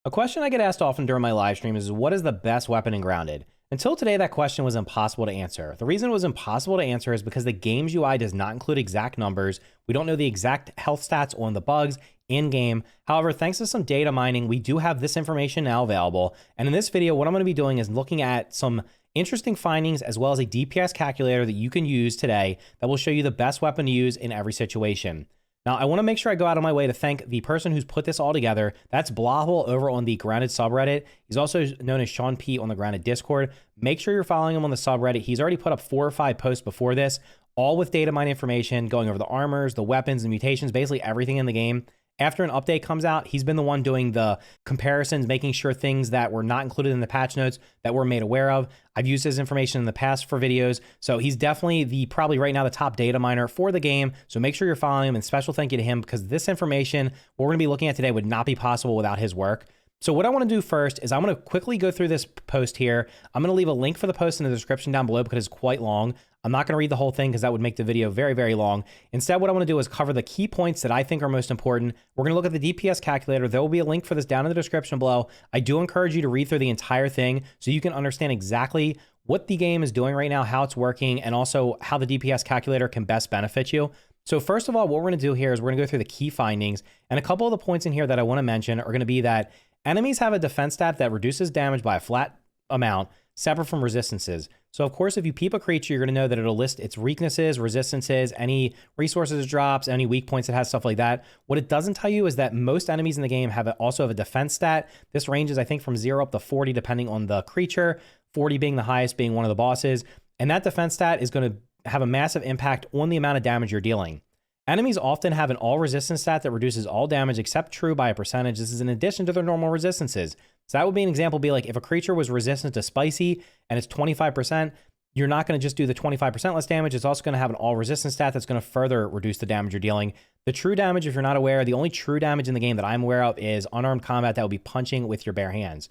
A question I get asked often during my live streams is what is the best weapon in Grounded? Until today, that question was impossible to answer. The reason it was impossible to answer is because the game's UI does not include exact numbers. We don't know the exact health stats on the bugs in game. However, thanks to some data mining, we do have this information now available. And in this video, what I'm going to be doing is looking at some interesting findings as well as a DPS calculator that you can use today that will show you the best weapon to use in every situation. Now, I want to make sure I go out of my way to thank the person who's put this all together. That's Blahol over on the Grounded subreddit. He's also known as Sean P on the Grounded Discord. Make sure you're following him on the subreddit. He's already put up 4 or 5 posts before this, all with data mine information, going over the armors, the weapons, the mutations, basically everything in the game. After an update comes out, he's been the one doing the comparisons, making sure things that were not included in the patch notes that we're made aware of. I've used his information in the past for videos, so he's definitely probably right now the top data miner for the game. So make sure you're following him, and special thank you to him because this information what we're going to be looking at today would not be possible without his work. So what I want to do first is I'm going to quickly go through this post here. I'm going to leave a link for the post in the description down below because it's quite long. I'm not going to read the whole thing because that would make the video very, very long. Instead, what I want to do is cover the key points that I think are most important. We're going to look at the DPS calculator. There will be a link for this down in the description below. I do encourage you to read through the entire thing so you can understand exactly what the game is doing right now, how it's working, and also how the DPS calculator can best benefit you. So first of all, what we're going to do here is we're going to go through the key findings. And a couple of the points in here that I want to mention are going to be that enemies have a defense stat that reduces damage by a flat amount separate from resistances. So of course, if you peep a creature, you're going to know that it'll list its weaknesses, resistances, any resources it drops, any weak points it has, stuff like that. What it doesn't tell you is that most enemies in the game also have a defense stat. This ranges, I think, from 0 up to 40, depending on the creature, 40 being the highest, being one of the bosses. And that defense stat is going to have a massive impact on the amount of damage you're dealing. Enemies often have an all resistance stat that reduces all damage except true by a percentage. This is in addition to their normal resistances. So that would be an example, be like if a creature was resistant to spicy and it's 25%, you're not going to just do the 25% less damage. It's also going to have an all resistance stat that's going to further reduce the damage you're dealing. The true damage, if you're not aware, the only true damage in the game that I'm aware of is unarmed combat that will be punching with your bare hands.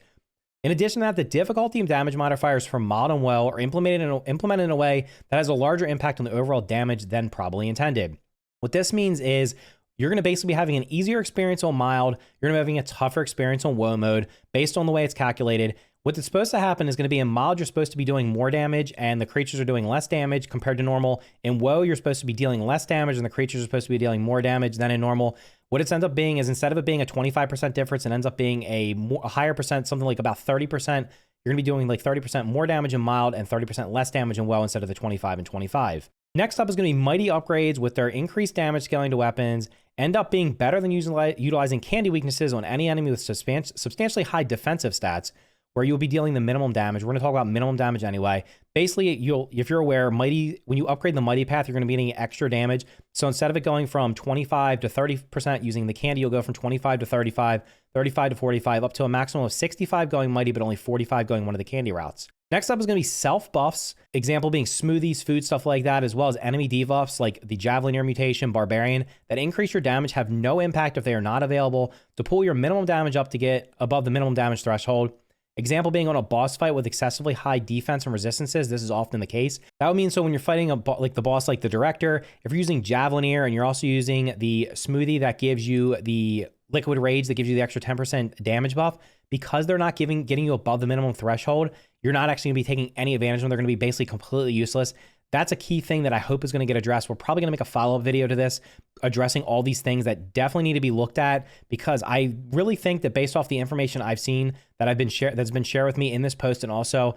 In addition to that, the difficulty and damage modifiers for mod and well are implemented in a way that has a larger impact on the overall damage than probably intended. What this means is you're going to basically be having an easier experience on mild. You're going to be having a tougher experience on woe mode based on the way it's calculated. What's supposed to happen is going to be in mild, you're supposed to be doing more damage and the creatures are doing less damage compared to normal. In woe, you're supposed to be dealing less damage and the creatures are supposed to be dealing more damage than in normal. What it's ends up being is instead of it being a 25% difference, it ends up being a higher percent, something like about 30%. You're going to be doing like 30% more damage in mild and 30% less damage in woe instead of the 25 and 25. Next up is going to be mighty upgrades with their increased damage scaling to weapons, end up being better than utilizing candy weaknesses on any enemy with substantially high defensive stats, where you'll be dealing the minimum damage. We're going to talk about minimum damage anyway. Basically, if you're aware, when you upgrade the mighty path, you're going to be getting extra damage. So instead of it going from 25 to 30% using the candy, you'll go from 25 to 35, 35 to 45, up to a maximum of 65 going mighty, but only 45 going one of the candy routes. Next up is going to be self buffs, example being smoothies, food, stuff like that, as well as enemy debuffs like the Javelineer mutation, Barbarian, that increase your damage, have no impact if they are not available to pull your minimum damage up to get above the minimum damage threshold. Example being on a boss fight with excessively high defense and resistances. This is often the case. That would mean so when you're fighting like the boss, like the Director, if you're using Javelineer and you're also using the smoothie that gives you the Liquid Rage that gives you the extra 10% damage buff, because they're not getting you above the minimum threshold, you're not actually going to be taking any advantage of them. They're going to be basically completely useless. That's a key thing that I hope is going to get addressed. We're probably going to make a follow-up video to this, addressing all these things that definitely need to be looked at, because I really think that based off the information I've seen that's been shared with me in this post and also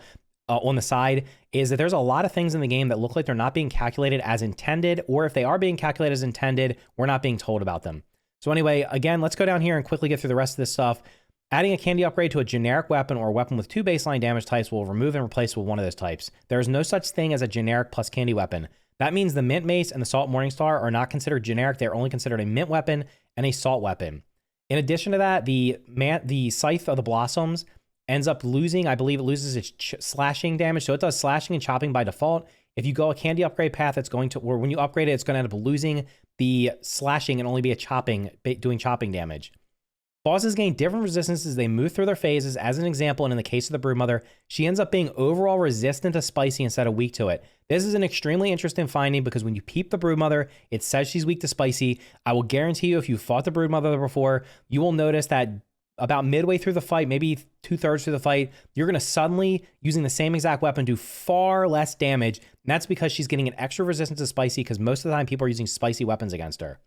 on the side, is that there's a lot of things in the game that look like they're not being calculated as intended, or if they are being calculated as intended, we're not being told about them. So anyway, again, let's go down here and quickly get through the rest of this stuff. Adding a candy upgrade to a generic weapon or a weapon with 2 baseline damage types will remove and replace with one of those types. There is no such thing as a generic plus candy weapon. That means the Mint Mace and the Salt Morningstar are not considered generic. They're only considered a Mint weapon and a Salt weapon. In addition to that, the Scythe of the Blossoms ends up losing, I believe it loses its slashing damage. So it does slashing and chopping by default. If you go a candy upgrade path, it's going to, or when you upgrade it, it's going to end up losing the slashing and only be doing chopping damage. Bosses gain different resistances as they move through their phases. As an example, and in the case of the Broodmother, she ends up being overall resistant to spicy instead of weak to it. This is an extremely interesting finding because when you peep the Broodmother, it says she's weak to spicy. I will guarantee you, if you fought the Broodmother before, you will notice that about midway through the fight, maybe 2/3 through the fight, you're going to suddenly, using the same exact weapon, do far less damage. And that's because she's getting an extra resistance to spicy, because most of the time people are using spicy weapons against her.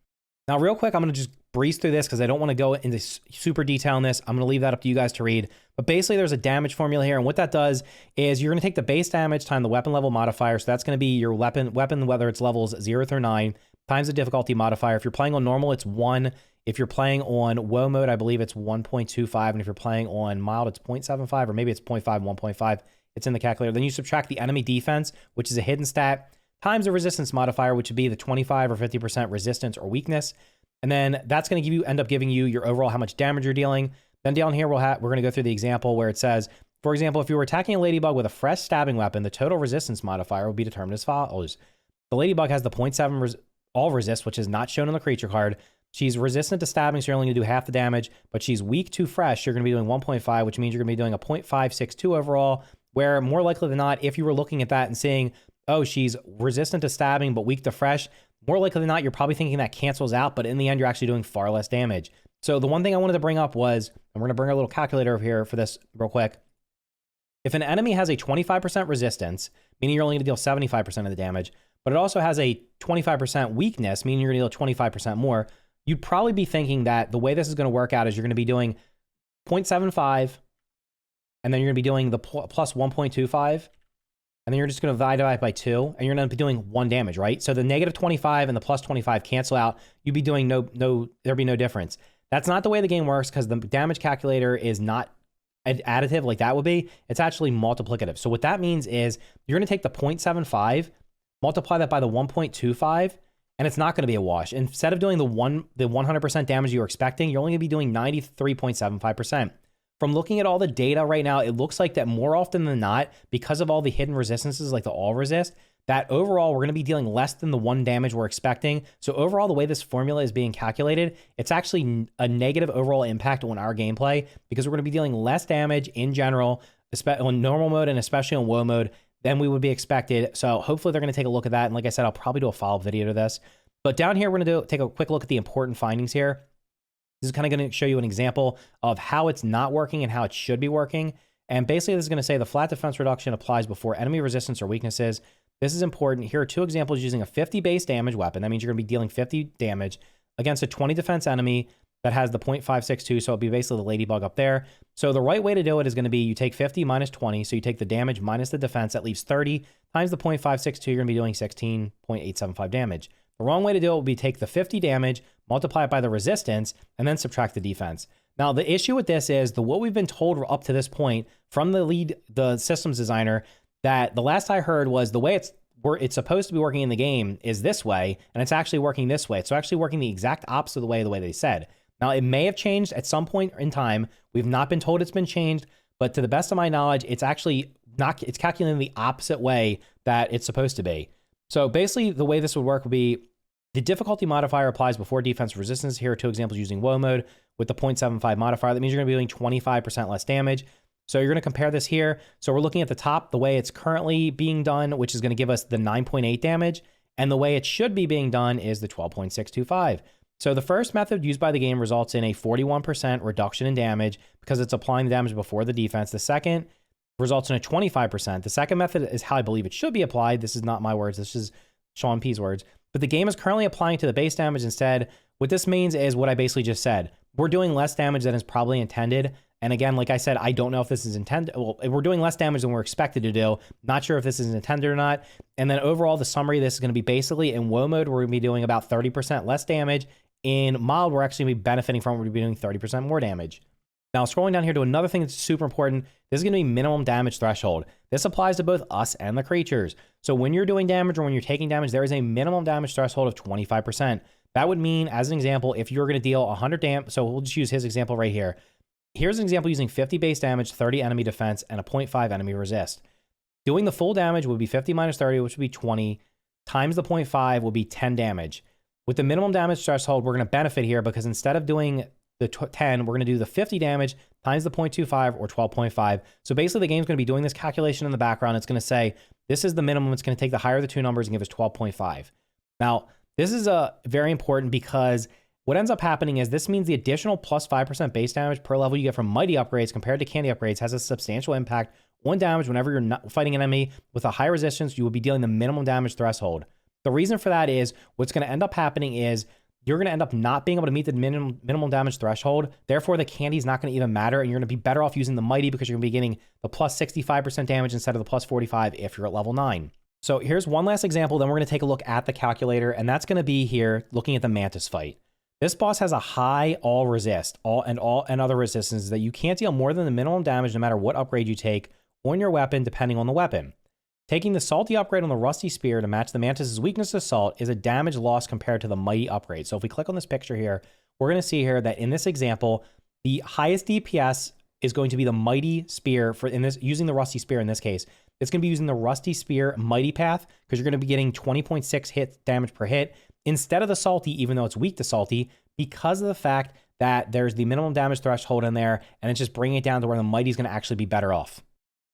Now, real quick, I'm going to just breeze through this because I don't want to go into super detail on this. I'm going to leave that up to you guys to read. But basically, there's a damage formula here. And what that does is you're going to take the base damage times the weapon level modifier. So that's going to be your weapon, whether it's levels 0 through 9, times the difficulty modifier. If you're playing on normal, it's 1. If you're playing on woe mode, I believe it's 1.25. And if you're playing on mild, it's 0.75, or maybe it's 0.5, 1.5. It's in the calculator. Then you subtract the enemy defense, which is a hidden stat, times the resistance modifier, which would be the 25 or 50% resistance or weakness. And then that's going to end up giving you your overall how much damage you're dealing. Then down here, we're going to go through the example where it says, for example, if you were attacking a ladybug with a fresh stabbing weapon, the total resistance modifier will be determined as follows. The ladybug has the 0.7 all resist, which is not shown on the creature card. She's resistant to stabbing, so you're only going to do half the damage, but she's weak to fresh. You're going to be doing 1.5, which means you're going to be doing a 0.562 overall, where more likely than not, if you were looking at that and seeing, oh, she's resistant to stabbing, but weak to fresh, more likely than not, you're probably thinking that cancels out, but in the end, you're actually doing far less damage. So the one thing I wanted to bring up was, and we're going to bring a little calculator over here for this real quick. If an enemy has a 25% resistance, meaning you're only going to deal 75% of the damage, but it also has a 25% weakness, meaning you're going to deal 25% more, you'd probably be thinking that the way this is going to work out is you're going to be doing 0.75, and then you're going to be doing the plus 1.25, and then you're just going to divide by 2, and you're going to be doing 1 damage, right? So the negative 25 and the plus 25 cancel out. You'd be doing there'd be no difference. That's not the way the game works, because the damage calculator is not additive like that would be. It's actually multiplicative. So what that means is you're going to take the 0.75, multiply that by the 1.25, and it's not going to be a wash. Instead of doing the 100% damage you're expecting, you're only going to be doing 93.75%. From looking at all the data right now, it looks like that more often than not, because of all the hidden resistances like the all resist, that overall we're going to be dealing less than the 1 damage we're expecting. So overall, the way this formula is being calculated, it's actually a negative overall impact on our gameplay, because we're going to be dealing less damage in general, on normal mode and especially on woe mode, than we would be expected. So hopefully they're going to take a look at that. And like I said, I'll probably do a follow-up video to this. But down here, we're going to take a quick look at the important findings here. This is kind of going to show you an example of how it's not working and how it should be working. And basically, this is going to say the flat defense reduction applies before enemy resistance or weaknesses. This is important. Here are 2 examples using a 50 base damage weapon. That means you're going to be dealing 50 damage against a 20 defense enemy that has the 0.562. So it'll be basically the ladybug up there. So the right way to do it is going to be you take 50 minus 20. So you take the damage minus the defense. That leaves 30 times the 0.562. You're going to be doing 16.875 damage. The wrong way to do it will be take the 50 damage, multiply it by the resistance, and then subtract the defense. Now, the issue with this is what we've been told up to this point from the systems designer, that the last I heard was the way it's supposed to be working in the game is this way, and it's actually working this way. It's actually working the exact opposite of the way they said. Now, it may have changed at some point in time. We've not been told it's been changed, but to the best of my knowledge, it's actually not, it's calculating the opposite way that it's supposed to be. So basically, the way this would work would be the difficulty modifier applies before defense resistance. Here are 2 examples using woe mode with the 0.75 modifier. That means you're going to be doing 25% less damage. So you're going to compare this here. So we're looking at the top, the way it's currently being done, which is going to give us the 9.8 damage. And the way it should be being done is the 12.625. So the first method used by the game results in a 41% reduction in damage because it's applying the damage before the defense. The second results in a 25%. The second method is how I believe it should be applied. This is not my words. This is Sean P's words. But the game is currently applying to the base damage instead. What this means is what I basically just said. We're doing less damage than is probably intended. And again, like I said, I don't know if this is intended. Well, we're doing less damage than we're expected to do. Not sure if this is intended or not. And then overall, the summary, this is going to be basically in woe mode, we're going to be doing about 30% less damage. In mild, we're actually going to be benefiting from it. We're going to be doing 30% more damage. Now, scrolling down here to another thing that's super important, this is going to be minimum damage threshold. This applies to both us and the creatures. So when you're doing damage or when you're taking damage, there is a minimum damage threshold of 25%. That would mean, as an example, if you're going to deal 100 damage, so we'll just use his example right here. Here's an example using 50 base damage, 30 enemy defense, and a 0.5 enemy resist. Doing the full damage would be 50 minus 30, which would be 20, times the 0.5 will be 10 damage. With the minimum damage threshold, we're going to benefit here because instead of doing the 10, we're going to do the 50 damage times the 0.25 or 12.5. So basically the game's going to be doing this calculation in the background. It's going to say, this is the minimum. It's going to take the higher of the 2 numbers and give us 12.5. Now, this is very important because What ends up happening is this means the additional plus 5% base damage per level you get from mighty upgrades compared to candy upgrades has a substantial impact on damage whenever you're not fighting an enemy with a high resistance. You will be dealing the minimum damage threshold. The reason for that is what's going to end up happening is you're going to end up not being able to meet the minimum damage threshold. Therefore, the candy is not going to even matter, and you're going to be better off using the mighty because you're going to be getting the plus 65% damage instead of the plus 45 if you're at level 9. So here's one last example, then we're going to take a look at the calculator, and that's going to be here looking at the Mantis fight. This boss has a high all resist, and other resistances that you can't deal more than the minimum damage no matter what upgrade you take on your weapon depending on the weapon. Taking the salty upgrade on the rusty spear to match the Mantis's weakness to salt is a damage loss compared to the mighty upgrade. So if we click on this picture here, we're going to see here that in this example, the highest DPS is going to be the mighty spear using the rusty spear in this case. It's going to be using the rusty spear mighty path because you're going to be getting 20.6 hit damage per hit instead of the salty, even though it's weak to salty, because of the fact that there's the minimum damage threshold in there, and it's just bringing it down to where the mighty is going to actually be better off.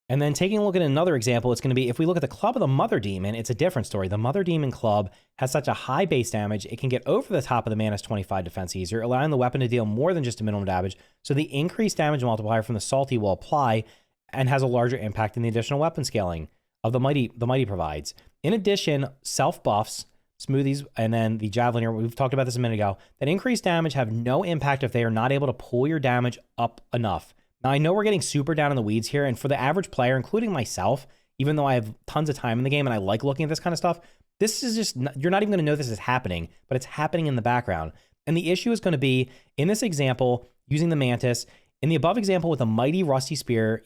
And then taking a look at another example, it's going to be, if we look at the Club of the Mother Demon, it's a different story. The Mother Demon Club has such a high base damage, it can get over the top of the Mantis 25 defense easier, allowing the weapon to deal more than just a minimum damage. So the increased damage multiplier from the salty will apply and has a larger impact than the additional weapon scaling of the mighty provides. In addition, self buffs, smoothies, and then the javelin here, we've talked about this a minute ago, that increased damage have no impact if they are not able to pull your damage up enough. Now, I know we're getting super down in the weeds here, and for the average player, including myself, even though I have tons of time in the game and I like looking at this kind of stuff, this is just, you're not even going to know this is happening, but it's happening in the background. And the issue is going to be, in this example, using the Mantis, in the above example with a mighty rusty spear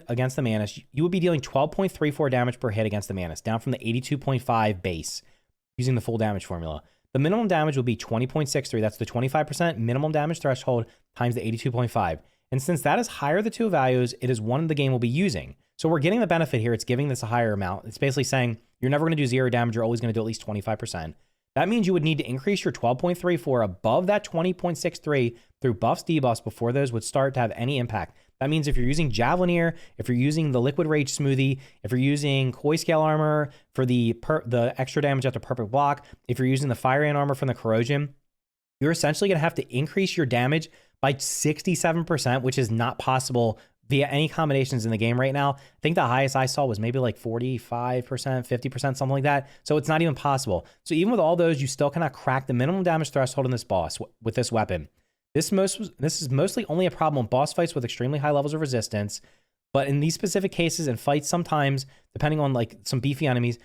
against the Mantis, you would be dealing 12.34 damage per hit against the Mantis, down from the 82.5 base, using the full damage formula. The minimum damage will be 20.63. That's the 25% minimum damage threshold times the 82.5. And since that is higher the two values, it is one the game will be using. So we're getting the benefit here. It's giving this a higher amount. It's basically saying you're never going to do 0 damage. You're always going to do at least 25%. That means you would need to increase your 12.34 above that 20.63 through buffs, debuffs before those would start to have any impact. That means if you're using Javelineer, if you're using the Liquid Rage Smoothie, if you're using Koi Scale Armor for the extra damage after perfect block, if you're using the Fire Ant Armor from the Corrosion, you're essentially going to have to increase your damage by 67%, which is not possible via any combinations in the game right now. I think the highest I saw was maybe like 45%, 50%, something like that. So it's not even possible. So even with all those, you still cannot crack the minimum damage threshold in this boss with this weapon. This is mostly only a problem in boss fights with extremely high levels of resistance. But in these specific cases and fights, sometimes, depending on like some beefy enemies,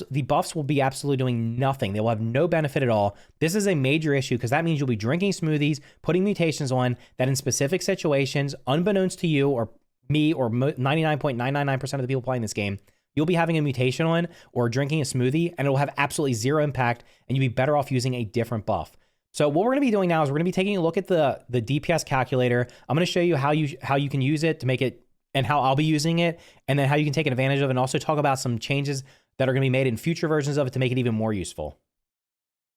the buffs will be absolutely doing nothing. They will have no benefit at all. This is a major issue because that means you'll be drinking smoothies, putting mutations on that in specific situations, unbeknownst to you or me or 99.999% of the people playing this game, you'll be having a mutation on or drinking a smoothie and it will have absolutely zero impact and you'll be better off using a different buff. So what we're going to be doing now is we're going to be taking a look at the DPS calculator. I'm going to show you how you can use it to make it and how I'll be using it and then how you can take advantage of it and also talk about some changes that are going to be made in future versions of it to make it even more useful.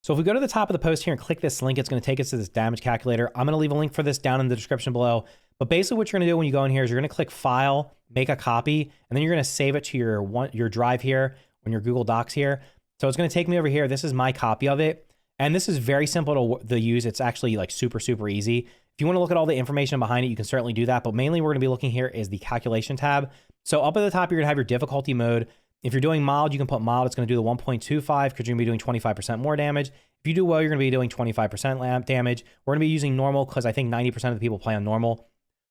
So if we go to the top of the post here and click this link, it's going to take us to this damage calculator. I'm going to leave a link for this down in the description below. But basically what you're going to do when you go in here is you're going to click File, Make a Copy, and then you're going to save it to your drive here on your Google Docs here. So it's going to take me over here. This is my copy of it. And this is very simple to use. It's actually like super, super easy. If you want to look at all the information behind it, you can certainly do that. But mainly we're going to be looking here is the calculation tab. So up at the top, you're going to have your difficulty mode. If you're doing mild, you can put mild. It's going to do the 1.25 because you're going to be doing 25% more damage. If you do well, you're going to be doing 25% damage. We're going to be using normal because I think 90% of the people play on normal.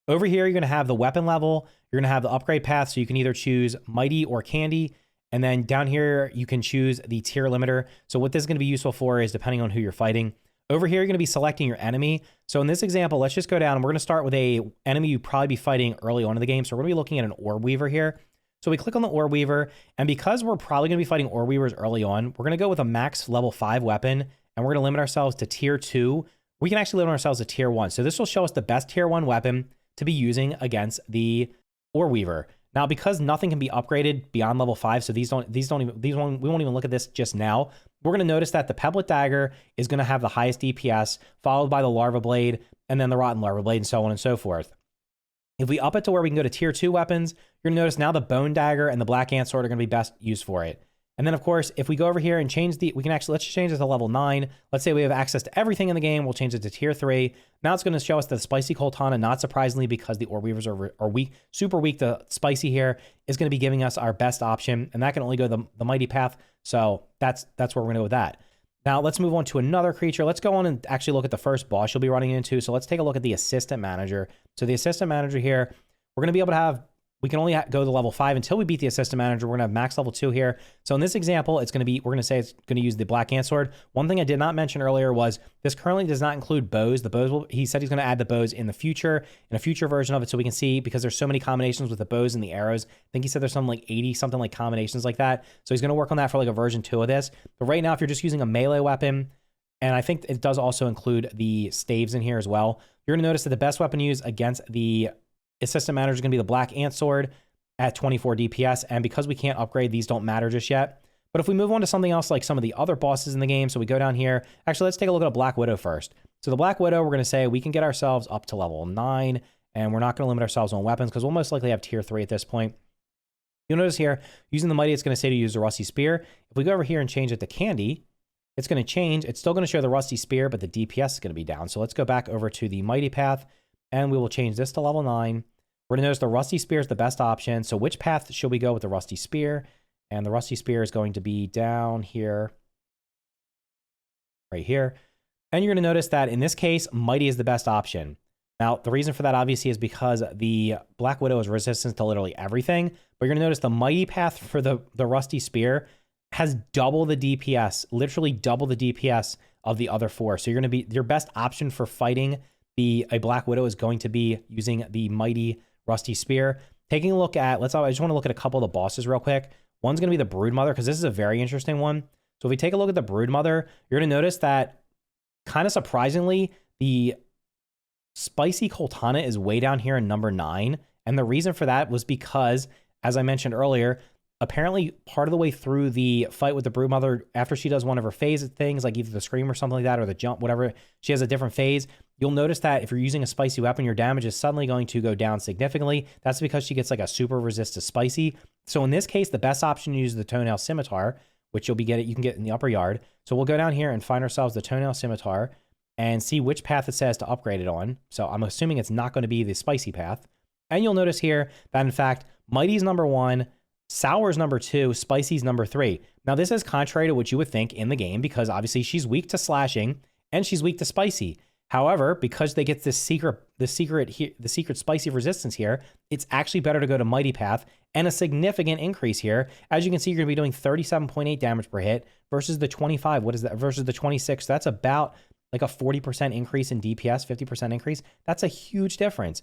Over here, you're going to have the weapon level. You're going to have the upgrade path. So you can either choose mighty or candy. And then down here, you can choose the tier limiter. So what this is going to be useful for is depending on who you're fighting. Over here, you're going to be selecting your enemy. So in this example, let's just go down. We're going to start with a enemy you'd probably be fighting early on in the game. So we're going to be looking at an Orb Weaver here. So we click on the Orb Weaver, and because we're probably going to be fighting Orb Weavers early on, we're going to go with a max level 5 weapon, and we're going to limit ourselves to tier 2. We can actually limit ourselves to tier 1. So this will show us the best tier 1 weapon to be using against the Orb Weaver. Now, because nothing can be upgraded beyond level 5, so we won't even look at this just now. We're going to notice that the Pebblet Dagger is going to have the highest DPS, followed by the Larva Blade, and then the Rotten Larva Blade, and so on and so forth. If we up it to where we can go to tier 2 weapons, you're going to notice now the Bone Dagger and the Black Ant Sword are going to be best used for it. And then of course, if we go over here and change we can actually, let's change it to level 9. Let's say we have access to everything in the game. We'll change it to tier 3. Now it's going to show us the spicy Coltana, not surprisingly, because the Orb Weavers are weak, super weak to spicy here, is going to be giving us our best option. And that can only go the Mighty Path. So that's where we're going to go with that. Now let's move on to another creature. Let's go on and actually look at the first boss you'll be running into. So let's take a look at the Assistant Manager. So the Assistant Manager here, we're going to be able to have, we can only go to level 5 until we beat the Assistant Manager. We're going to have max level 2 here. So in this example, it's going to be, we're going to say it's going to use the Black Ant Sword. One thing I did not mention earlier was this currently does not include bows. The bows will, he said he's going to add the bows in the future, in a future version of it, so we can see, because there's so many combinations with the bows and the arrows. I think he said there's something like 80 something like combinations like that. So he's going to work on that for like a version 2 of this. But right now, if you're just using a melee weapon, and I think it does also include the staves in here as well, you're going to notice that the best weapon used against the Assistant Manager is going to be the Black Ant Sword at 24 DPS, and because we can't upgrade, these don't matter just yet. But if we move on to something else like some of the other bosses in the game, so we go down here, actually let's take a look at a Black Widow first. So the Black Widow, we're going to say we can get ourselves up to level 9, and we're not going to limit ourselves on weapons because we'll most likely have tier 3 at this point. You'll notice here, using the Mighty, it's going to say to use the Rusty Spear. If we go over here and change it to Candy, it's going to change. It's still going to show the Rusty Spear, but the DPS is going to be down. So let's go back over to the Mighty Path, and we will change this to level 9. We're going to notice the Rusty Spear is the best option. So which path should we go with the Rusty Spear? And the Rusty Spear is going to be down here, right here. And you're going to notice that in this case, Mighty is the best option. Now, the reason for that obviously is because the Black Widow is resistant to literally everything. But you're going to notice the Mighty path for the Rusty Spear has double the DPS, literally double the DPS of the other 4. So you're going to be, your best option for fighting a Black Widow is going to be using the Mighty Rusty Spear. Taking a look at, I just want to look at a couple of the bosses real quick. One's going to be the Broodmother, because this is a very interesting one. So if we take a look at the Broodmother, you're going to notice that, kind of surprisingly, the Spicy Coltana is way down here in number 9. And the reason for that was because, as I mentioned earlier, apparently part of the way through the fight with the Broodmother, after she does one of her phase things, like either the Scream or something like that, or the Jump, whatever, she has a different phase. You'll notice that if you're using a spicy weapon, your damage is suddenly going to go down significantly. That's because she gets like a super resist to spicy. So in this case, the best option to use is the Toenail Scimitar, which you can get in the upper yard. So we'll go down here and find ourselves the Toenail Scimitar and see which path it says to upgrade it on. So I'm assuming it's not going to be the spicy path. And you'll notice here that in fact, Mighty's number 1, Sour's number 2, Spicy's number 3. Now this is contrary to what you would think in the game, because obviously she's weak to slashing and she's weak to spicy. However, because they get this secret spicy resistance here, it's actually better to go to Mighty Path, and a significant increase here. As you can see, you're going to be doing 37.8 damage per hit versus the 25. What is that? Versus the 26. That's about like a 40% increase in DPS, 50% increase. That's a huge difference.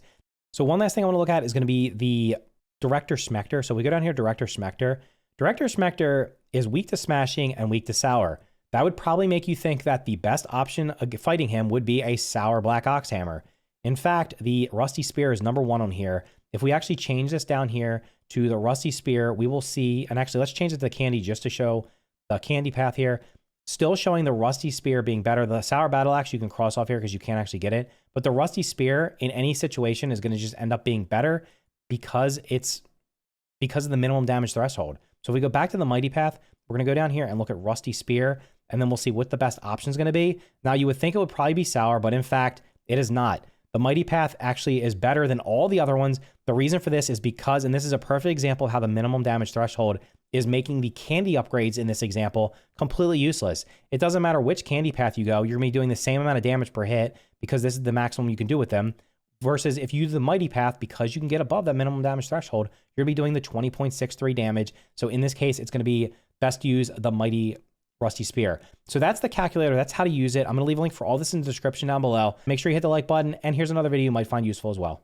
So one last thing I want to look at is going to be the Director Smector. So we go down here, Director Smector. Director Smector is weak to smashing and weak to sour. That would probably make you think that the best option of fighting him would be a sour Black Ox Hammer. In fact, the Rusty Spear is number 1 on here. If we actually change this down here to the Rusty Spear, we will see, and actually let's change it to Candy just to show the Candy path here. Still showing the Rusty Spear being better. The Sour Battle Axe you can cross off here because you can't actually get it. But the Rusty Spear in any situation is going to just end up being better because of the minimum damage threshold. So if we go back to the Mighty path, we're going to go down here and look at Rusty Spear, and then we'll see what the best option is going to be. Now, you would think it would probably be Sour, but in fact, it is not. The Mighty Path actually is better than all the other ones. The reason for this is because, and this is a perfect example of how the minimum damage threshold is making the candy upgrades in this example completely useless. It doesn't matter which candy path you go, you're going to be doing the same amount of damage per hit because this is the maximum you can do with them. Versus if you use the Mighty Path, because you can get above that minimum damage threshold, you're going to be doing the 20.63 damage. So in this case, it's going to be best to use the Mighty Rusty Spear. So that's the calculator. That's how to use it. I'm going to leave a link for all this in the description down below. Make sure you hit the like button, and here's another video you might find useful as well.